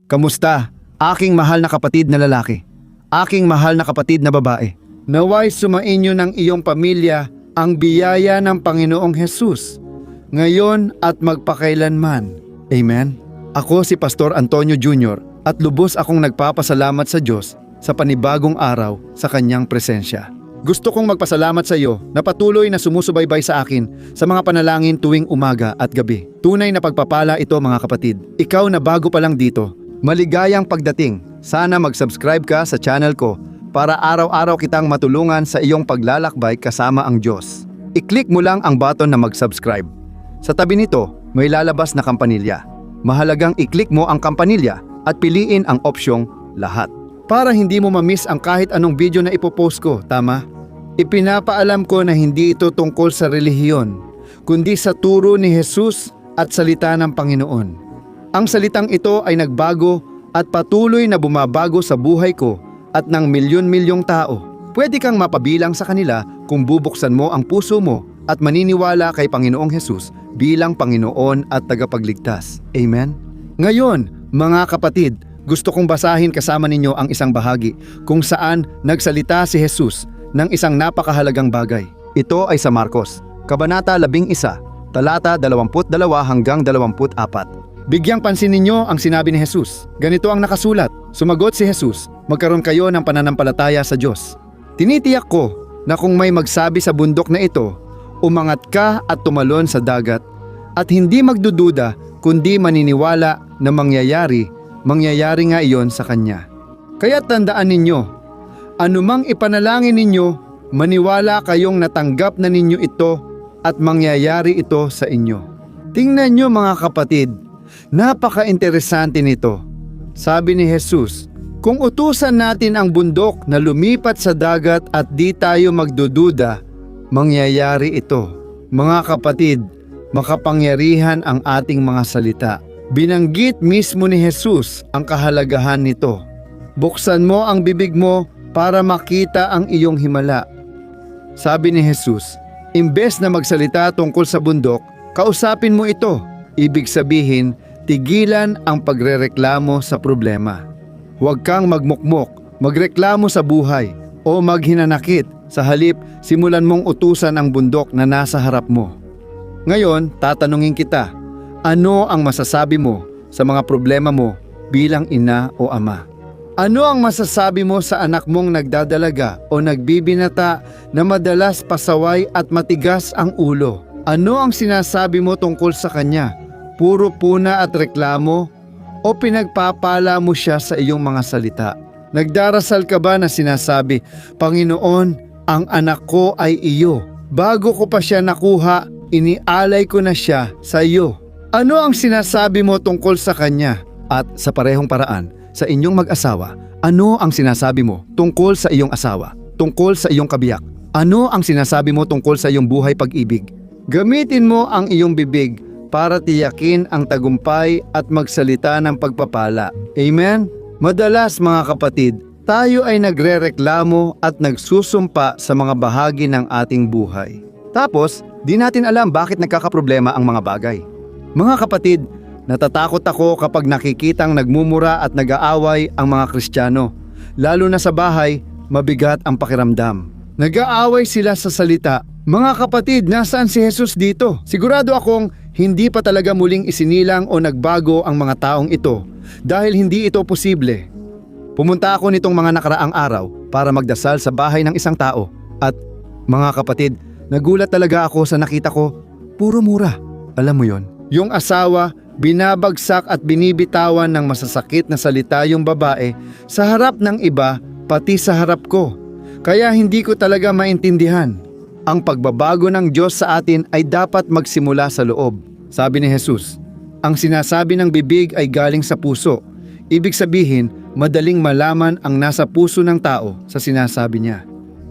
Kamusta, aking mahal na kapatid na lalaki? Aking mahal na kapatid na babae? Naway sumainyo ng iyong pamilya ang biyaya ng Panginoong Hesus, ngayon at magpakailanman. Amen? Ako si Pastor Antonio Jr. at lubos akong nagpapasalamat sa Diyos sa panibagong araw sa kanyang presensya. Gusto kong magpasalamat sa iyo na patuloy na sumusubaybay sa akin sa mga panalangin tuwing umaga at gabi. Tunay na pagpapala ito mga kapatid. Ikaw na bago pa lang dito, maligayang pagdating. Sana mag-subscribe ka sa channel ko para araw-araw kitang matulungan sa iyong paglalakbay kasama ang Diyos. I-click mo lang ang button na mag-subscribe. Sa tabi nito, may lalabas na kampanilya. Mahalagang i-click mo ang kampanilya at piliin ang opsyong lahat. Para hindi mo ma-miss ang kahit anong video na ipopost ko, tama? Ipinapaalam ko na hindi ito tungkol sa relihiyon, kundi sa turo ni Jesus at salita ng Panginoon. Ang salitang ito ay nagbago at patuloy na bumabago sa buhay ko at ng milyon-milyong tao. Pwede kang mapabilang sa kanila kung bubuksan mo ang puso mo at maniniwala kay Panginoong Jesus bilang Panginoon at tagapagligtas. Amen? Ngayon, mga kapatid, gusto kong basahin kasama ninyo ang isang bahagi kung saan nagsalita si Jesus ng isang napakahalagang bagay. Ito ay sa Marcos, Kabanata 11, talata 22 hanggang 24. Bigyang pansin ninyo ang sinabi ni Jesus. Ganito ang nakasulat. Sumagot si Jesus, magkaroon kayo ng pananampalataya sa Diyos. Tinitiyak ko na kung may magsabi sa bundok na ito, umangat ka at tumalon sa dagat, at hindi magdududa kundi maniniwala na mangyayari nga iyon sa kanya. Kaya tandaan ninyo, anumang ipanalangin ninyo, maniwala kayong natanggap na ninyo ito at mangyayari ito sa inyo. Tingnan nyo mga kapatid, napaka-interesante nito. Sabi ni Jesus, kung utusan natin ang bundok na lumipat sa dagat at di tayo magdududa, mangyayari ito. Mga kapatid, makapangyarihan ang ating mga salita. Binanggit mismo ni Jesus ang kahalagahan nito. Buksan mo ang bibig mo para makita ang iyong himala. Sabi ni Jesus, imbes na magsalita tungkol sa bundok, kausapin mo ito. Ibig sabihin, tigilan ang pagrereklamo sa problema. Huwag kang magmukmok, magreklamo sa buhay, o maghinanakit. Sa halip, simulan mong utusan ang bundok na nasa harap mo. Ngayon, tatanungin kita, ano ang masasabi mo sa mga problema mo bilang ina o ama? Ano ang masasabi mo sa anak mong nagdadalaga o nagbibinata na madalas pasaway at matigas ang ulo? Ano ang sinasabi mo tungkol sa kanya? Puro puna at reklamo o pinagpapala mo siya sa iyong mga salita? Nagdarasal ka ba na sinasabi, Panginoon, ang anak ko ay iyo. Bago ko pa siya nakuha, inialay ko na siya sa iyo. Ano ang sinasabi mo tungkol sa kanya? At sa parehong paraan, sa inyong mag-asawa, ano ang sinasabi mo tungkol sa iyong asawa? Tungkol sa iyong kabiyak? Ano ang sinasabi mo tungkol sa iyong buhay pag-ibig? Gamitin mo ang iyong bibig para tiyakin ang tagumpay at magsalita ng pagpapala. Amen? Madalas mga kapatid, tayo ay nagrereklamo at nagsusumpa sa mga bahagi ng ating buhay. Tapos, di natin alam bakit nagkakaproblema ang mga bagay. Mga kapatid, natatakot ako kapag nakikitang nagmumura at nag-aaway ang mga Kristiyano. Lalo na sa bahay, mabigat ang pakiramdam. Nag-aaway sila sa salita. Mga kapatid, nasaan si Jesus dito? Sigurado akong hindi pa talaga muling isinilang o nagbago ang mga taong ito dahil hindi ito posible. Pumunta ako nitong mga nakaraang araw para magdasal sa bahay ng isang tao at mga kapatid, nagulat talaga ako sa nakita ko, puro mura. Alam mo yon? Yung asawa, binabagsak at binibitawan ng masasakit na salita yung babae sa harap ng iba, pati sa harap ko. Kaya hindi ko talaga maintindihan. Ang pagbabago ng Diyos sa atin ay dapat magsimula sa loob. Sabi ni Jesus, ang sinasabi ng bibig ay galing sa puso. Ibig sabihin, madaling malaman ang nasa puso ng tao sa sinasabi niya.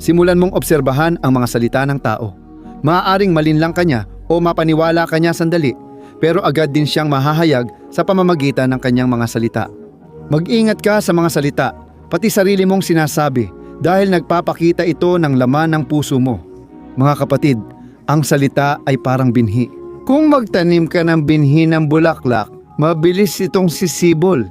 Simulan mong obserbahan ang mga salita ng tao. Maaaring malinlang kanya o mapaniwala kanya sandali, pero agad din siyang mahahayag sa pamamagitan ng kanyang mga salita. Mag-ingat ka sa mga salita, pati sarili mong sinasabi, dahil nagpapakita ito ng laman ng puso mo. Mga kapatid, ang salita ay parang binhi. Kung magtanim ka ng binhi ng bulaklak, mabilis itong sisibol.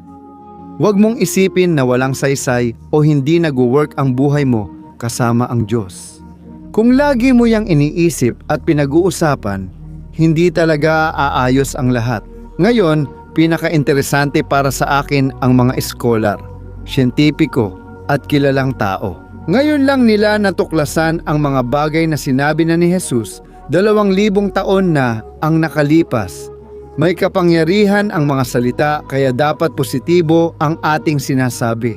Huwag mong isipin na walang saysay o hindi nag-work ang buhay mo kasama ang Diyos. Kung lagi mo yang iniisip at pinag-uusapan, hindi talaga aayos ang lahat. Ngayon, pinaka-interesante para sa akin ang mga eskolar, siyentipiko at kilalang tao. Ngayon lang nila natuklasan ang mga bagay na sinabi na ni Jesus 2,000 taon na ang nakalipas. May kapangyarihan ang mga salita kaya dapat positibo ang ating sinasabi.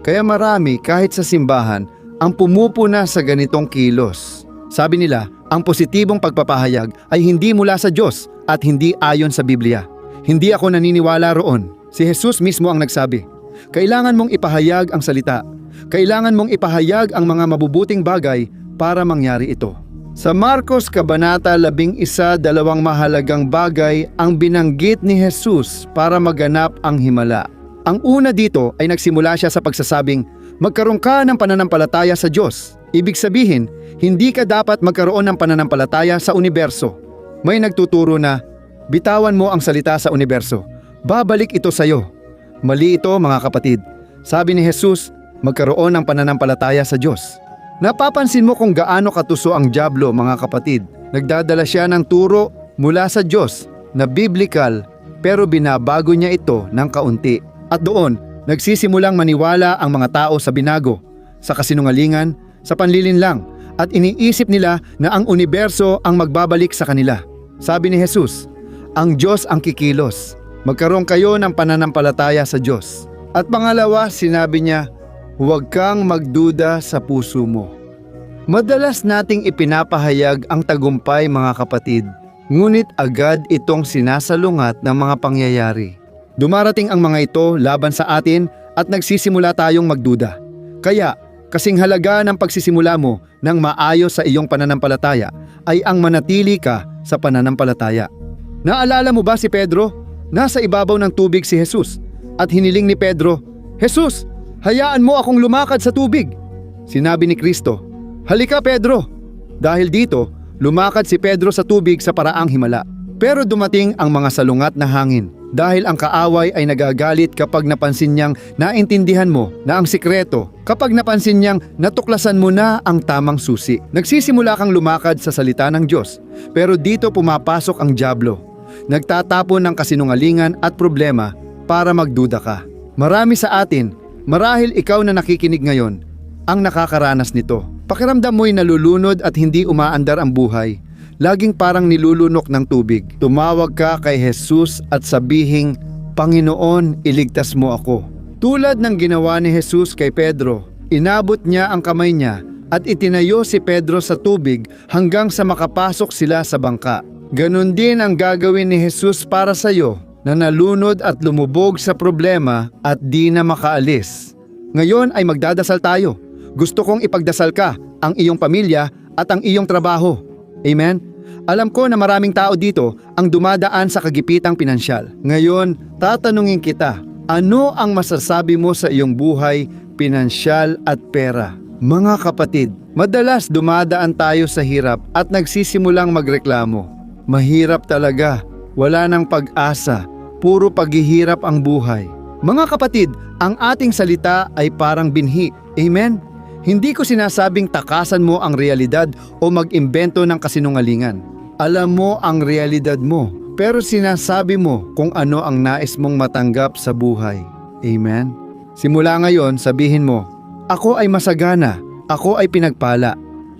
Kaya marami kahit sa simbahan ang pumupuna sa ganitong kilos. Sabi nila, ang positibong pagpapahayag ay hindi mula sa Diyos at hindi ayon sa Biblia. Hindi ako naniniwala roon. Si Jesus mismo ang nagsabi, kailangan mong ipahayag ang salita. Kailangan mong ipahayag ang mga mabubuting bagay para mangyari ito. Sa Marcos Kabanata 11, 2 mahalagang bagay ang binanggit ni Jesus para maganap ang himala. Ang una dito ay nagsimula siya sa pagsasabing, magkaroon ka ng pananampalataya sa Diyos. Ibig sabihin, hindi ka dapat magkaroon ng pananampalataya sa universo. May nagtuturo na, bitawan mo ang salita sa universo. Babalik ito sa iyo. Mali ito mga kapatid. Sabi ni Jesus, magkaroon ng pananampalataya sa Diyos. Napapansin mo kung gaano katuso ang dyablo mga kapatid. Nagdadala siya ng turo mula sa Diyos na biblical pero binabago niya ito ng kaunti. At doon, nagsisimulang maniwala ang mga tao sa binago, sa kasinungalingan, sa panlilinlang at iniisip nila na ang universo ang magbabalik sa kanila. Sabi ni Jesus, ang Diyos ang kikilos. Magkaroon kayo ng pananampalataya sa Diyos. At pangalawa, sinabi niya, huwag kang magduda sa puso mo. Madalas nating ipinapahayag ang tagumpay mga kapatid, ngunit agad itong sinasalungat ng mga pangyayari. Dumarating ang mga ito laban sa atin at nagsisimula tayong magduda. Kaya, kasing halaga ng pagsisimula mo ng maayos sa iyong pananampalataya ay ang manatili ka sa pananampalataya. Naalala mo ba si Pedro? Nasa ibabaw ng tubig si Jesus at hiniling ni Pedro, Jesus, hayaan mo akong lumakad sa tubig. Sinabi ni Kristo, halika Pedro. Dahil dito, lumakad si Pedro sa tubig sa paraang himala. Pero dumating ang mga salungat na hangin dahil ang kaaway ay nagagalit kapag napansin niyang naintindihan mo na ang sikreto, kapag napansin niyang natuklasan mo na ang tamang susi. Nagsisimula kang lumakad sa salita ng Diyos, pero dito pumapasok ang dyablo. Nagtatapon ng kasinungalingan at problema para magduda ka. Marami sa atin, marahil ikaw na nakikinig ngayon, ang nakakaranas nito. Pakiramdam mo'y nalulunod at hindi umaandar ang buhay. Laging parang nilulunok ng tubig. Tumawag ka kay Jesus at sabihing, Panginoon, iligtas mo ako. Tulad ng ginawa ni Jesus kay Pedro, inabot niya ang kamay niya at itinayo si Pedro sa tubig hanggang sa makapasok sila sa bangka. Ganon din ang gagawin ni Jesus para sa iyo na nalunod at lumubog sa problema at di na makaalis. Ngayon ay magdadasal tayo. Gusto kong ipagdasal ka, ang iyong pamilya at ang iyong trabaho. Amen? Alam ko na maraming tao dito ang dumadaan sa kagipitang pinansyal. Ngayon, tatanungin kita, ano ang masasabi mo sa iyong buhay, pinansyal at pera? Mga kapatid, madalas dumadaan tayo sa hirap at nagsisimulang magreklamo. Mahirap talaga, wala nang pag-asa, puro paghihirap ang buhay. Mga kapatid, ang ating salita ay parang binhi. Amen? Hindi ko sinasabing takasan mo ang realidad o mag-imbento ng kasinungalingan. Alam mo ang realidad mo, pero sinasabi mo kung ano ang nais mong matanggap sa buhay. Amen? Simula ngayon, sabihin mo, ako ay masagana, ako ay pinagpala.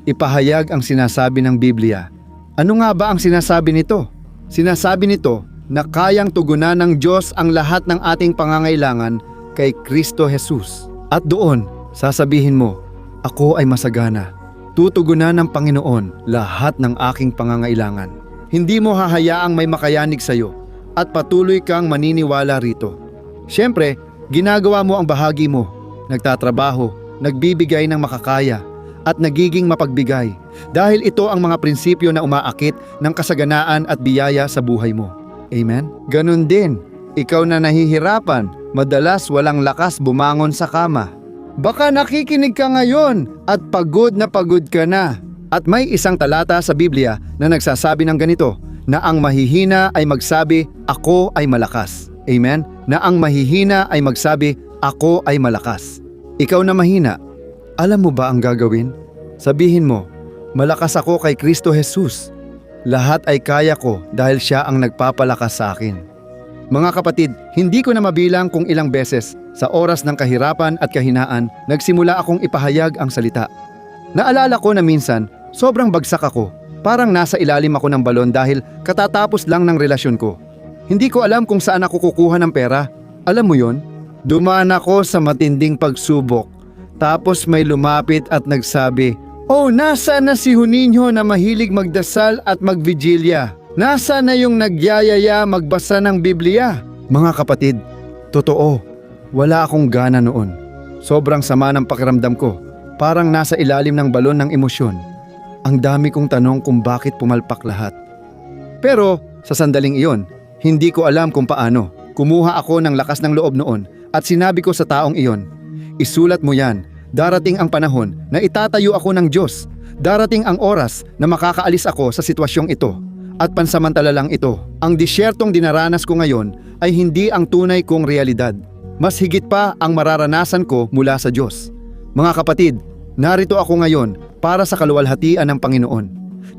Ipahayag ang sinasabi ng Biblia. Ano nga ba ang sinasabi nito? Sinasabi nito na kayang tugunan ng Diyos ang lahat ng ating pangangailangan kay Kristo Jesus. At doon, sasabihin mo, ako ay masagana. Tutugunan ng Panginoon lahat ng aking pangangailangan. Hindi mo hahayaang may makayanig sa iyo at patuloy kang maniniwala rito. Siyempre, ginagawa mo ang bahagi mo. Nagtatrabaho, nagbibigay ng makakaya, at nagiging mapagbigay dahil ito ang mga prinsipyo na umaakit ng kasaganaan at biyaya sa buhay mo. Amen? Ganon din, ikaw na nahihirapan, madalas walang lakas bumangon sa kama. Baka nakikinig ka ngayon at pagod ka na. At may isang talata sa Biblia na nagsasabi ng ganito, na ang mahihina ay magsabi, ako ay malakas. Amen? Na ang mahihina ay magsabi, ako ay malakas. Ikaw na mahina, alam mo ba ang gagawin? Sabihin mo, malakas ako kay Kristo Jesus. Lahat ay kaya ko dahil siya ang nagpapalakas sa akin. Mga kapatid, hindi ko na mabilang kung ilang beses sa oras ng kahirapan at kahinaan nagsimula akong ipahayag ang salita. Naalala ko na minsan, sobrang bagsak ako. Parang nasa ilalim ako ng balon dahil katatapos lang ng relasyon ko. Hindi ko alam kung saan ako kukuha ng pera. Alam mo yon? Dumaan ako sa matinding pagsubok. Tapos may lumapit at nagsabi, "Oh, nasa na si Juninho na mahilig magdasal at magvigilya? Nasa na yung nagyayaya magbasa ng Biblia?" Mga kapatid, totoo, wala akong gana noon. Sobrang sama ng pakiramdam ko. Parang nasa ilalim ng balon ng emosyon. Ang dami kong tanong kung bakit pumalpak lahat. Pero sa sandaling iyon, hindi ko alam kung paano. Kumuha ako ng lakas ng loob noon at sinabi ko sa taong iyon, "Isulat mo yan. Darating ang panahon na itatayo ako ng Diyos. Darating ang oras na makakaalis ako sa sitwasyong ito. At pansamantala lang ito. Ang disyertong dinaranas ko ngayon ay hindi ang tunay kong realidad. Mas higit pa ang mararanasan ko mula sa Diyos." Mga kapatid, narito ako ngayon para sa kaluwalhatian ng Panginoon.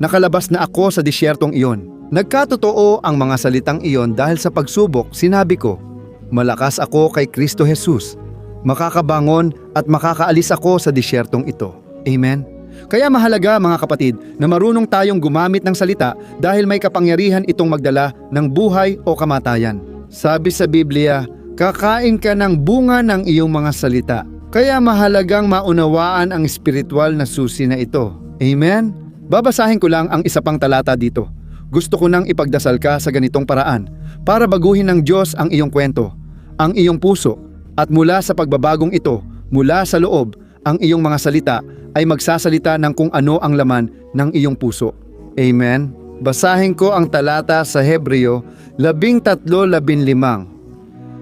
Nakalabas na ako sa disyertong iyon. Nagkatotoo ang mga salitang iyon dahil sa pagsubok sinabi ko, malakas ako kay Kristo Jesus. Makakabangon at makakaalis ako sa disyertong ito. Amen? Kaya mahalaga mga kapatid na marunong tayong gumamit ng salita dahil may kapangyarihan itong magdala ng buhay o kamatayan. Sabi sa Biblia, kakain ka ng bunga ng iyong mga salita. Kaya mahalagang maunawaan ang espiritual na susi na ito. Amen? Babasahin ko lang ang isa pang talata dito. Gusto ko nang ipagdasal ka sa ganitong paraan para baguhin ng Diyos ang iyong kwento, ang iyong puso, at mula sa pagbabagong ito, mula sa loob, ang iyong mga salita ay magsasalita ng kung ano ang laman ng iyong puso. Amen? Basahin ko ang talata sa Hebreo 13:15.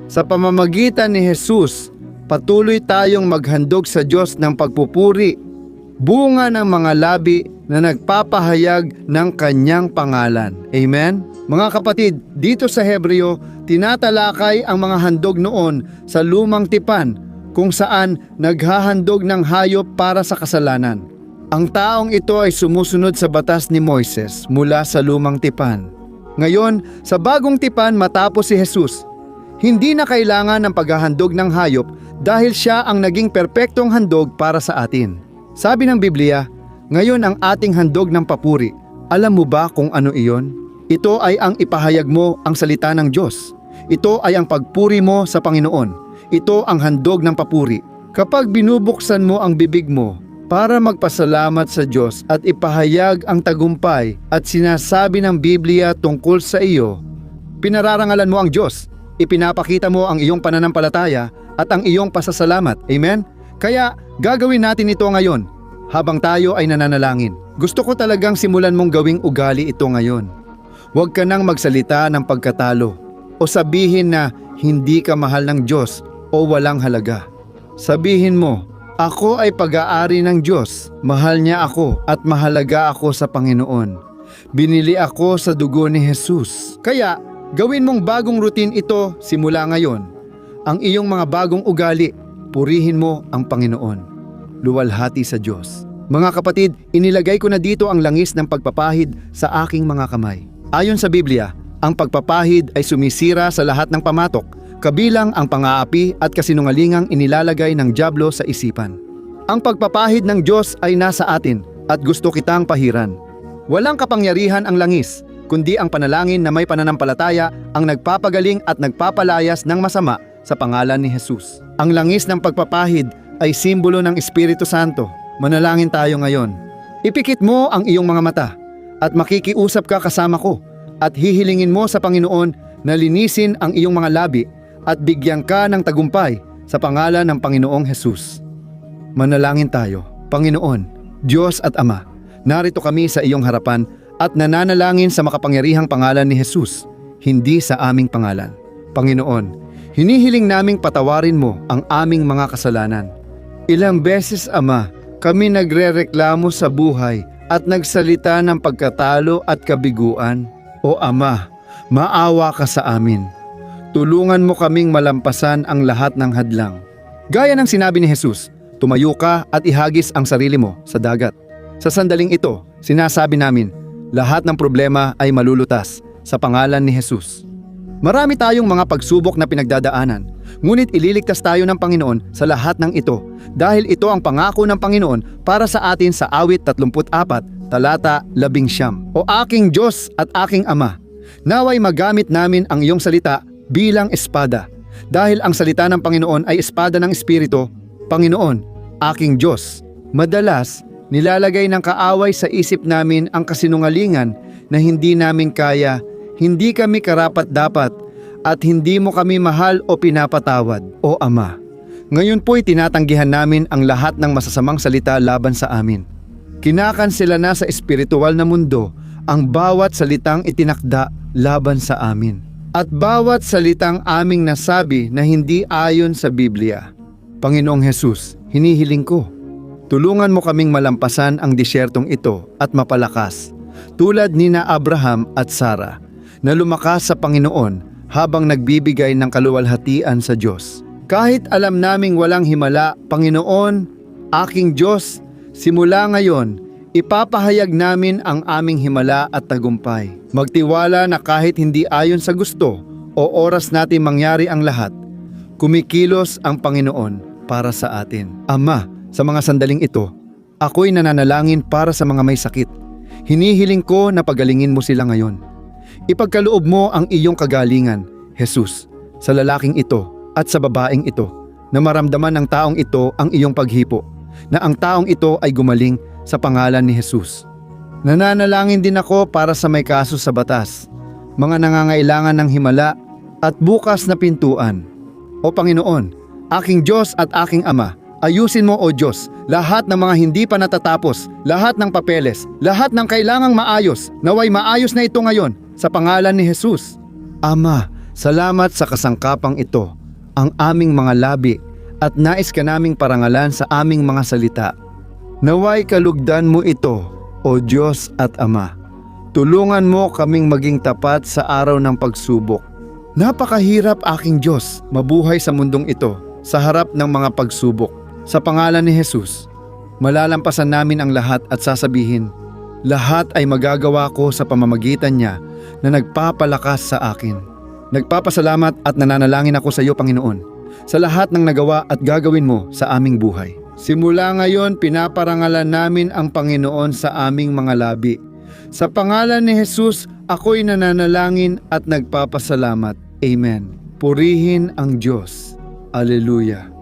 Sa pamamagitan ni Jesus, patuloy tayong maghandog sa Diyos ng pagpupuri, bunga ng mga labi na nagpapahayag ng kanyang pangalan. Amen? Mga kapatid, dito sa Hebreo, tinatalakay ang mga handog noon sa lumang tipan kung saan naghahandog ng hayop para sa kasalanan. Ang taong ito ay sumusunod sa batas ni Moises mula sa lumang tipan. Ngayon, sa bagong tipan matapos si Jesus, hindi na kailangan ng paghahandog ng hayop dahil siya ang naging perpektong handog para sa atin. Sabi ng Biblia, ngayon ang ating handog ng papuri. Alam mo ba kung ano iyon? Ito ay ang ipahayag mo ang salita ng Diyos. Ito ay ang pagpuri mo sa Panginoon. Ito ang handog ng papuri. Kapag binubuksan mo ang bibig mo para magpasalamat sa Diyos at ipahayag ang tagumpay at sinasabi ng Biblia tungkol sa iyo, pinararangalan mo ang Diyos. Ipinapakita mo ang iyong pananampalataya at ang iyong pasasalamat. Amen? Kaya gagawin natin ito ngayon habang tayo ay nananalangin. Gusto ko talagang simulan mong gawing ugali ito ngayon. Huwag ka nang magsalita ng pagkatalo o sabihin na hindi ka mahal ng Diyos o walang halaga. Sabihin mo, ako ay pag-aari ng Diyos. Mahal niya ako at mahalaga ako sa Panginoon. Binili ako sa dugo ni Jesus. Kaya gawin mong bagong routine ito simula ngayon. Ang iyong mga bagong ugali, purihin mo ang Panginoon. Luwalhati sa Diyos. Mga kapatid, inilagay ko na dito ang langis ng pagpapahid sa aking mga kamay. Ayon sa Biblia, ang pagpapahid ay sumisira sa lahat ng pamatok, kabilang ang pang-aapi at kasinungalingang inilalagay ng dyablo sa isipan. Ang pagpapahid ng Diyos ay nasa atin at gusto kitang pahiran. Walang kapangyarihan ang langis, kundi ang panalangin na may pananampalataya ang nagpapagaling at nagpapalayas ng masama sa pangalan ni Jesus. Ang langis ng pagpapahid ay simbolo ng Espiritu Santo. Manalangin tayo ngayon. Ipikit mo ang iyong mga mata at makikiusap ka kasama ko at hihilingin mo sa Panginoon na linisin ang iyong mga labi at bigyan ka ng tagumpay sa pangalan ng Panginoong Jesus. Manalangin tayo. Panginoon, Diyos at Ama, narito kami sa iyong harapan at nananalangin sa makapangyarihang pangalan ni Jesus, hindi sa aming pangalan. Panginoon, hinihiling naming patawarin mo ang aming mga kasalanan. Ilang beses, Ama, kami nagrereklamo sa buhay at nagsalita ng pagkatalo at kabiguan. O Ama, maawa ka sa amin. Tulungan mo kaming malampasan ang lahat ng hadlang. Gaya ng sinabi ni Jesus, tumayo ka at ihagis ang sarili mo sa dagat. Sa sandaling ito, sinasabi namin, lahat ng problema ay malulutas sa pangalan ni Jesus. Marami tayong mga pagsubok na pinagdadaanan, ngunit ililigtas tayo ng Panginoon sa lahat ng ito dahil ito ang pangako ng Panginoon para sa atin sa awit 34, talata 11. O aking Diyos at aking Ama, naway magamit namin ang iyong salita bilang espada, dahil ang salita ng Panginoon ay espada ng Espiritu. Panginoon, aking Diyos, madalas nilalagay ng kaaway sa isip namin ang kasinungalingan na hindi namin kaya, hindi kami karapat-dapat, at hindi mo kami mahal o pinapatawad, o Ama. Ngayon po'y tinatanggihan namin ang lahat ng masasamang salita laban sa amin. Kinakansela na sa espiritual na mundo ang bawat salitang itinakda laban sa amin. At bawat salitang aming nasabi na hindi ayon sa Biblia. Panginoong Jesus, hinihiling ko, tulungan mo kaming malampasan ang disyertong ito at mapalakas, tulad nina Abraham at Sarah, na lumakas sa Panginoon habang nagbibigay ng kaluwalhatian sa Diyos. Kahit alam naming walang himala, Panginoon, aking Diyos, simula ngayon, ipapahayag namin ang aming himala at tagumpay. Magtiwala na kahit hindi ayon sa gusto o oras natin mangyari ang lahat, kumikilos ang Panginoon para sa atin. Ama, sa mga sandaling ito, ako'y nananalangin para sa mga may sakit. Hinihiling ko na pagalingin mo sila ngayon. Ipagkaloob mo ang iyong kagalingan, Jesus, sa lalaking ito at sa babaeng ito, na maramdaman ng taong ito ang iyong paghipo, na ang taong ito ay gumaling sa pangalan ni Jesus. Nananalangin din ako para sa may kaso sa batas, mga nangangailangan ng himala at bukas na pintuan. O Panginoon, aking Diyos at aking Ama, ayusin mo o Diyos lahat ng mga hindi pa natatapos, lahat ng papeles, lahat ng kailangang maayos, naway maayos na ito ngayon sa pangalan ni Jesus. Ama, salamat sa kasangkapang ito, ang aming mga labi, at nais ka naming parangalan sa aming mga salita. Naway kalugdan mo ito, o Diyos at Ama. Tulungan mo kaming maging tapat sa araw ng pagsubok. Napakahirap aking Diyos mabuhay sa mundong ito sa harap ng mga pagsubok. Sa pangalan ni Jesus, malalampasan namin ang lahat at sasabihin, lahat ay magagawa ko sa pamamagitan niya na nagpapalakas sa akin. Nagpapasalamat at nananalangin ako sa iyo, Panginoon, sa lahat ng nagawa at gagawin mo sa aming buhay. Simula ngayon, pinaparangalan namin ang Panginoon sa aming mga labi. Sa pangalan ni Jesus, ako'y nananalangin at nagpapasalamat. Amen. Purihin ang Diyos. Alleluia.